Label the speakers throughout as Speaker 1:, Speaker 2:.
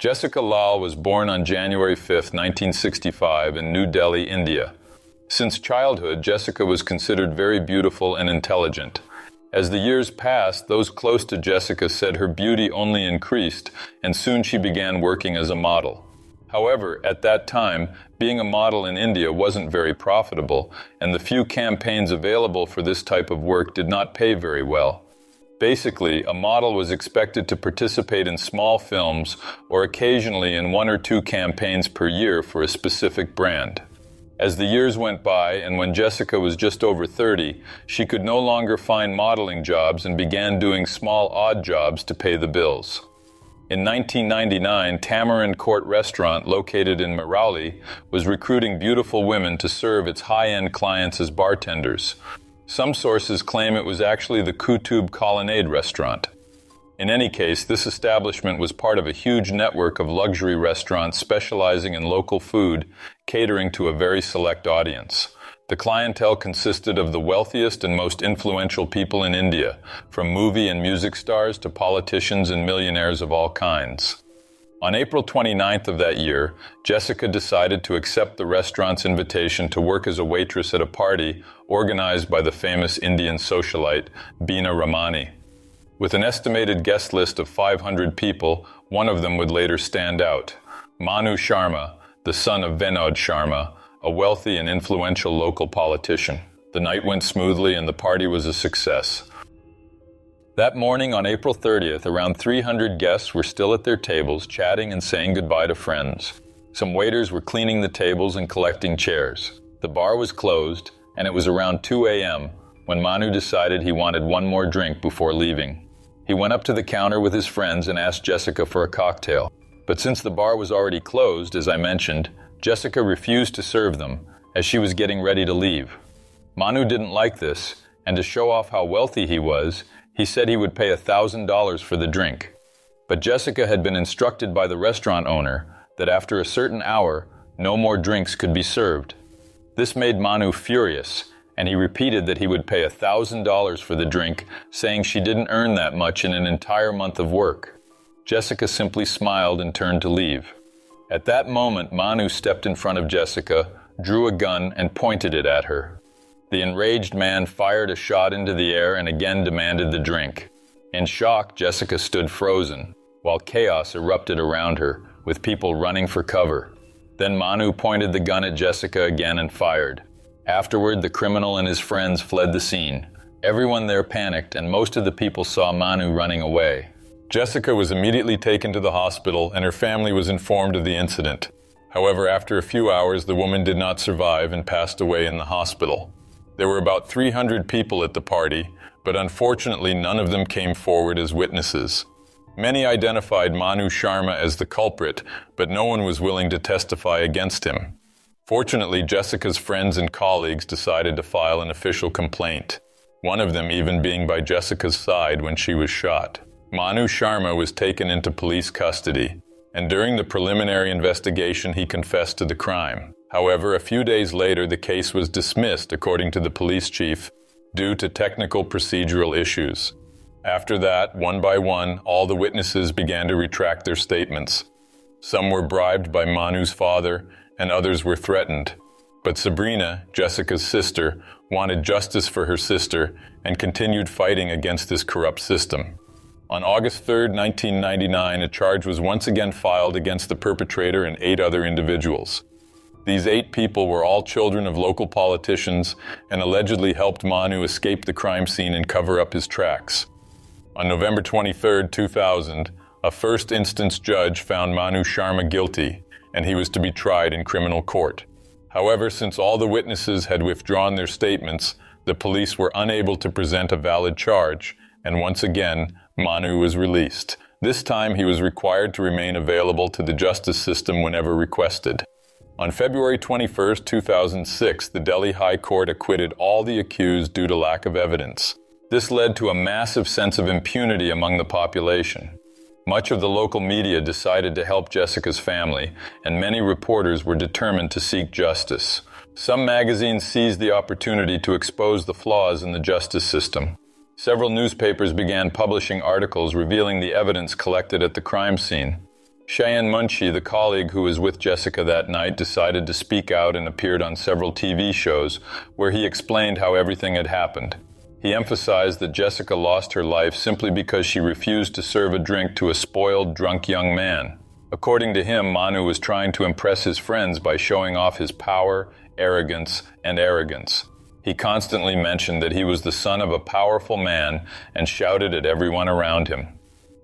Speaker 1: Jessica Lal was born on January 5, 1965 in New Delhi, India. Since childhood, Jessica was considered very beautiful and intelligent. As the years passed, those close to Jessica said her beauty only increased, and soon she began working as a model. However, at that time, being a model in India wasn't very profitable, and the few campaigns available for this type of work did not pay very well. Basically, a model was expected to participate in small films or occasionally in 1 or 2 campaigns per year for a specific brand. As the years went by, and when Jessica was just over 30, she could no longer find modeling jobs and began doing small odd jobs to pay the bills. In 1999, Tamarind Court Restaurant, located in Marauli, was recruiting beautiful women to serve its high-end clients as bartenders. Some sources claim it was actually the Kutub Colonnade restaurant. In any case, this establishment was part of a huge network of luxury restaurants specializing in local food, catering to a very select audience. The clientele consisted of the wealthiest and most influential people in India, from movie and music stars to politicians and millionaires of all kinds. On April 29th of that year, Jessica decided to accept the restaurant's invitation to work as a waitress at a party organized by the famous Indian socialite Beena Ramani. With an estimated guest list of 500 people, one of them would later stand out: Manu Sharma, the son of Vinod Sharma, a wealthy and influential local politician. The night went smoothly and the party was a success. That morning on April 30th, around 300 guests were still at their tables, chatting and saying goodbye to friends. Some waiters were cleaning the tables and collecting chairs. The bar was closed, and it was around 2 a.m. when Manu decided he wanted one more drink before leaving. He went up to the counter with his friends and asked Jessica for a cocktail. But since the bar was already closed, as I mentioned, Jessica refused to serve them, as she was getting ready to leave. Manu didn't like this, and to show off how wealthy he was, he said he would pay $1,000 for the drink. But Jessica had been instructed by the restaurant owner that after a certain hour, no more drinks could be served. This made Manu furious, and he repeated that he would pay $1,000 for the drink, saying she didn't earn that much in an entire month of work. Jessica simply smiled and turned to leave. At that moment, Manu stepped in front of Jessica, drew a gun, and pointed it at her. The enraged man fired a shot into the air and again demanded the drink. In shock, Jessica stood frozen, while chaos erupted around her, with people running for cover. Then Manu pointed the gun at Jessica again and fired. Afterward, the criminal and his friends fled the scene. Everyone there panicked, and most of the people saw Manu running away. Jessica was immediately taken to the hospital, and her family was informed of the incident. However, after a few hours, the woman did not survive and passed away in the hospital. There were about 300 people at the party, but unfortunately none of them came forward as witnesses. Many identified Manu Sharma as the culprit, but no one was willing to testify against him. Fortunately, Jessica's friends and colleagues decided to file an official complaint, one of them even being by Jessica's side when she was shot. Manu Sharma was taken into police custody, and during the preliminary investigation he confessed to the crime. However, a few days later, the case was dismissed, according to the police chief, due to technical procedural issues. After that, one by one, all the witnesses began to retract their statements. Some were bribed by Manu's father, and others were threatened. But Sabrina, Jessica's sister, wanted justice for her sister and continued fighting against this corrupt system. On August 3, 1999, a charge was once again filed against the perpetrator and 8 other individuals. These 8 people were all children of local politicians and allegedly helped Manu escape the crime scene and cover up his tracks. On November 23, 2000, a first-instance judge found Manu Sharma guilty, and he was to be tried in criminal court. However, since all the witnesses had withdrawn their statements, the police were unable to present a valid charge, and once again, Manu was released. This time, he was required to remain available to the justice system whenever requested. On February 21, 2006, the Delhi High Court acquitted all the accused due to lack of evidence. This led to a massive sense of impunity among the population. Much of the local media decided to help Jessica's family, and many reporters were determined to seek justice. Some magazines seized the opportunity to expose the flaws in the justice system. Several newspapers began publishing articles revealing the evidence collected at the crime scene. Cheyenne Munchie, the colleague who was with Jessica that night, decided to speak out and appeared on several TV shows where he explained how everything had happened. He emphasized that Jessica lost her life simply because she refused to serve a drink to a spoiled, drunk young man. According to him, Manu was trying to impress his friends by showing off his power, arrogance. He constantly mentioned that he was the son of a powerful man and shouted at everyone around him.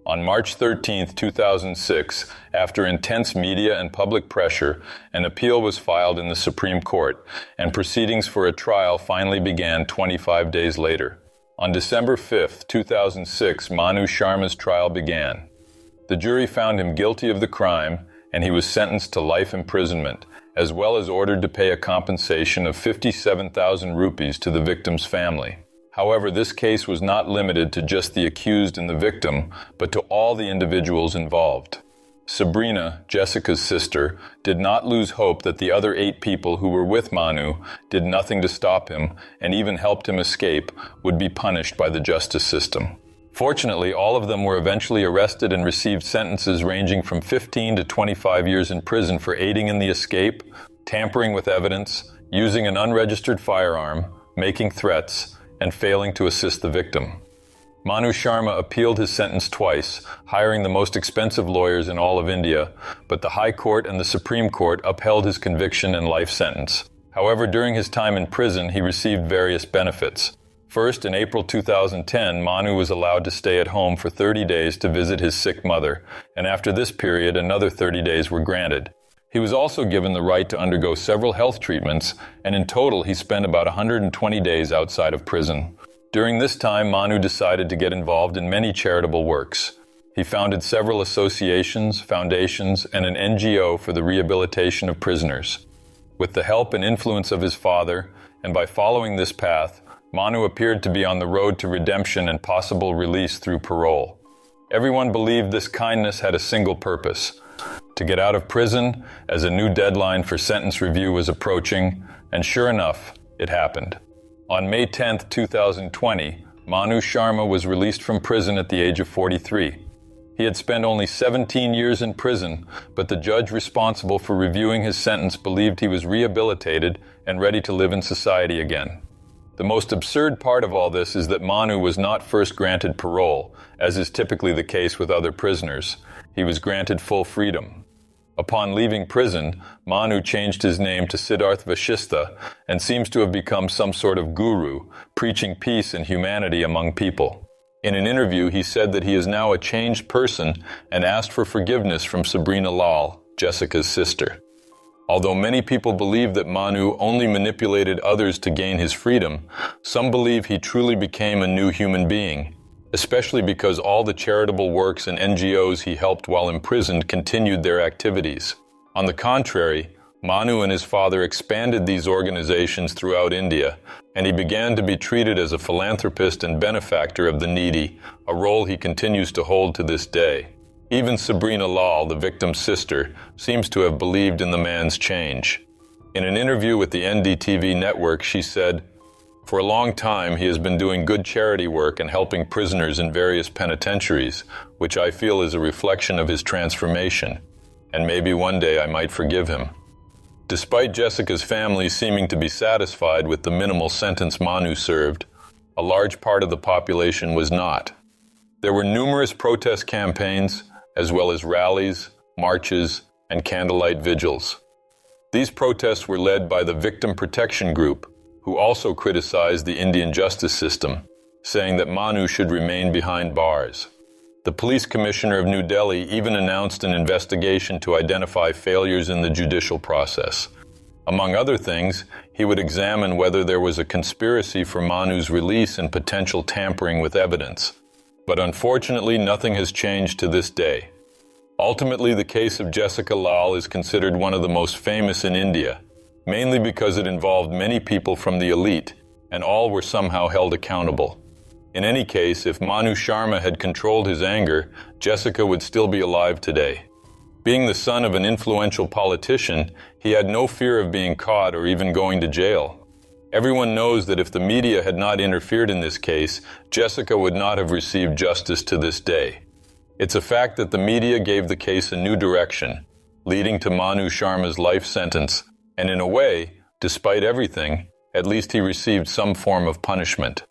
Speaker 1: On March 13, 2006, after intense media and public pressure, an appeal was filed in the Supreme Court, and proceedings for a trial finally began 25 days later. On December 5, 2006, Manu Sharma's trial began. The jury found him guilty of the crime, and he was sentenced to life imprisonment, as well as ordered to pay a compensation of 57,000 rupees to the victim's family. However, this case was not limited to just the accused and the victim, but to all the individuals involved. Sabrina, Jessica's sister, did not lose hope that the other 8 people who were with Manu, did nothing to stop him, and even helped him escape, would be punished by the justice system. Fortunately, all of them were eventually arrested and received sentences ranging from 15 to 25 years in prison for aiding in the escape, tampering with evidence, using an unregistered firearm, making threats, and failing to assist the victim. Manu Sharma appealed his sentence twice, hiring the most expensive lawyers in all of India, but the High Court and the Supreme Court upheld his conviction and life sentence. However, during his time in prison, he received various benefits. First, in April 2010, Manu was allowed to stay at home for 30 days to visit his sick mother, and after this period, another 30 days were granted. He was also given the right to undergo several health treatments, and in total he spent about 120 days outside of prison. During this time, Manu decided to get involved in many charitable works. He founded several associations, foundations, and an NGO for the rehabilitation of prisoners. With the help and influence of his father, and by following this path, Manu appeared to be on the road to redemption and possible release through parole. Everyone believed this kindness had a single purpose: to get out of prison as a new deadline for sentence review was approaching, and sure enough, it happened. On May 10, 2020, Manu Sharma was released from prison at the age of 43. He had spent only 17 years in prison, but the judge responsible for reviewing his sentence believed he was rehabilitated and ready to live in society again. The most absurd part of all this is that Manu was not first granted parole, as is typically the case with other prisoners. He was granted full freedom. Upon leaving prison, Manu changed his name to Siddharth Vashistha and seems to have become some sort of guru, preaching peace and humanity among people. In an interview, he said that he is now a changed person and asked for forgiveness from Sabrina Lal, Jessica's sister. Although many people believe that Manu only manipulated others to gain his freedom, some believe he truly became a new human being, especially because all the charitable works and NGOs he helped while imprisoned continued their activities. On the contrary, Manu and his father expanded these organizations throughout India, and he began to be treated as a philanthropist and benefactor of the needy, a role he continues to hold to this day. Even Sabrina Lal, the victim's sister, seems to have believed in the man's change. In an interview with the NDTV network, she said, "For a long time, he has been doing good charity work and helping prisoners in various penitentiaries, which I feel is a reflection of his transformation, and maybe one day I might forgive him." Despite Jessica's family seeming to be satisfied with the minimal sentence Manu served, a large part of the population was not. There were numerous protest campaigns, as well as rallies, marches, and candlelight vigils. These protests were led by the Victim Protection Group, who also criticized the Indian justice system, saying that Manu should remain behind bars. The police commissioner of New Delhi even announced an investigation to identify failures in the judicial process. Among other things, he would examine whether there was a conspiracy for Manu's release and potential tampering with evidence. But unfortunately, nothing has changed to this day. Ultimately, the case of Jessica Lal is considered one of the most famous in India, mainly because it involved many people from the elite, and all were somehow held accountable. In any case, if Manu Sharma had controlled his anger, Jessica would still be alive today. Being the son of an influential politician, he had no fear of being caught or even going to jail. Everyone knows that if the media had not interfered in this case, Jessica would not have received justice to this day. It's a fact that the media gave the case a new direction, leading to Manu Sharma's life sentence, and in a way, despite everything, at least he received some form of punishment.